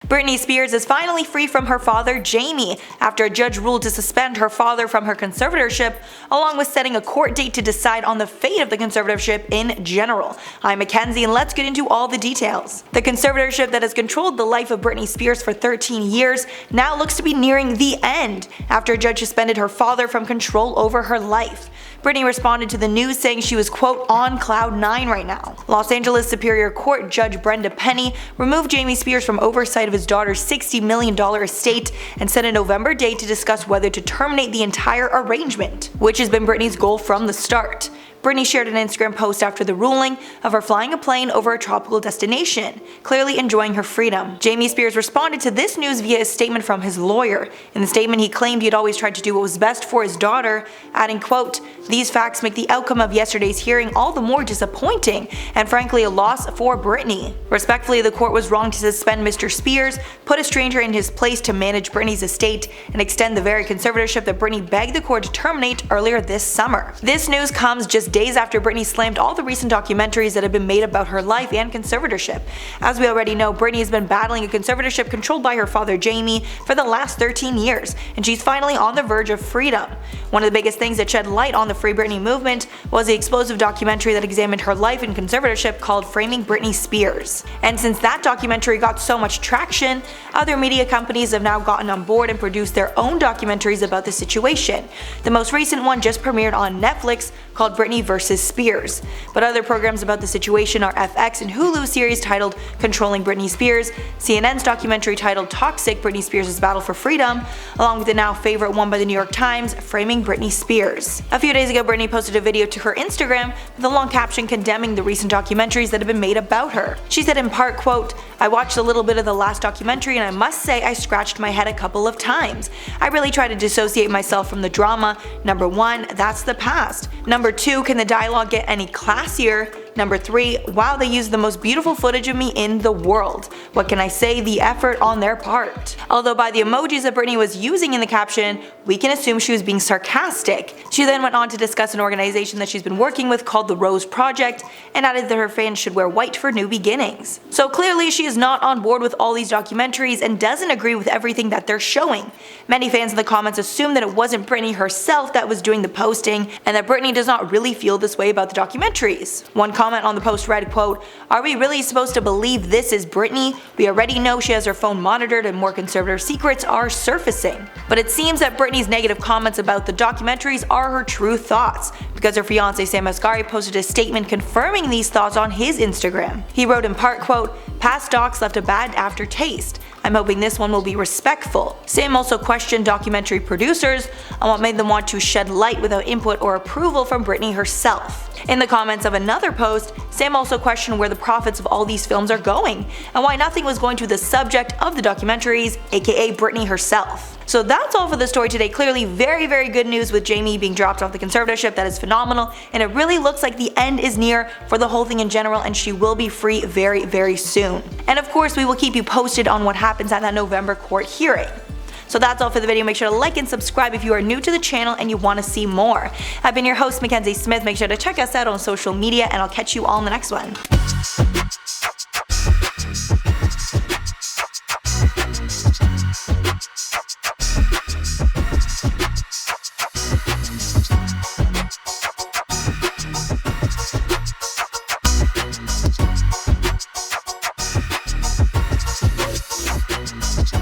Britney Spears is finally free from her father, Jamie, after a judge ruled to suspend her father from her conservatorship, along with setting a court date to decide on the fate of the conservatorship in general. I'm Mackenzie, and let's get into all the details. The conservatorship that has controlled the life of Britney Spears for 13 years now looks to be nearing the end, after a judge suspended her father from control over her life. Britney responded to the news saying she was, quote, on cloud 9 right now. Los Angeles Superior Court Judge Brenda Penny removed Jamie Spears from oversight of his daughter's $60 million estate and set a November date to discuss whether to terminate the entire arrangement, which has been Britney's goal from the start. Britney shared an Instagram post after the ruling of her flying a plane over a tropical destination, clearly enjoying her freedom. Jamie Spears responded to this news via a statement from his lawyer. In the statement, he claimed he had always tried to do what was best for his daughter, adding, quote, "These facts make the outcome of yesterday's hearing all the more disappointing, and frankly a loss for Britney. Respectfully, the court was wrong to suspend Mr. Spears, put a stranger in his place to manage Britney's estate, and extend the very conservatorship that Britney begged the court to terminate earlier this summer." This news comes just days after Britney slammed all the recent documentaries that have been made about her life and conservatorship. As we already know, Britney has been battling a conservatorship controlled by her father Jamie for the last 13 years, and she's finally on the verge of freedom. One of the biggest things that shed light on the Free Britney movement was the explosive documentary that examined her life and conservatorship called Framing Britney Spears. And since that documentary got so much traction, other media companies have now gotten on board and produced their own documentaries about the situation. The most recent one just premiered on Netflix called Britney vs. Spears. But other programs about the situation are FX and Hulu's series titled Controlling Britney Spears, CNN's documentary titled Toxic: Britney Spears' Battle for Freedom, along with the now favorite one by the New York Times, Framing Britney Spears. A few days ago, Britney posted a video to her Instagram with a long caption condemning the recent documentaries that have been made about her. She said in part, quote, "I watched a little bit of the last documentary and I must say I scratched my head a couple of times. I really try to dissociate myself from the drama. Number 1, that's the past. Number 2, can the dialogue get any classier? Number 3, wow, they used the most beautiful footage of me in the world. What can I say? The effort on their part." Although by the emojis that Britney was using in the caption, we can assume she was being sarcastic. She then went on to discuss an organization that she's been working with called the Rose Project, and added that her fans should wear white for new beginnings. So clearly she is not on board with all these documentaries and doesn't agree with everything that they're showing. Many fans in the comments assume that it wasn't Britney herself that was doing the posting, and that Britney does not really feel this way about the documentaries. One comment on the post read, quote, "Are we really supposed to believe this is Britney? We already know she has her phone monitored and more conservative secrets are surfacing." But it seems that Britney's negative comments about the documentaries are her true thoughts, because her fiancé Sam Asghari posted a statement confirming these thoughts on his Instagram. He wrote in part, quote, "Past docs left a bad aftertaste. I'm hoping this one will be respectful." Sam also questioned documentary producers on what made them want to shed light without input or approval from Britney herself. In the comments of another post, Sam also questioned where the profits of all these films are going, and why nothing was going to the subject of the documentaries, aka Britney herself. So that's all for the story today. Clearly very good news with Jamie being dropped off the conservatorship. That is phenomenal, and it really looks like the end is near for the whole thing in general, and she will be free very soon. And of course we will keep you posted on what happens at that November court hearing. So that's all for the video. Make sure to like and subscribe if you are new to the channel and you want to see more. I've been your host, Mackenzie Smith. Make sure to check us out on social media, and I'll catch you all in the next one.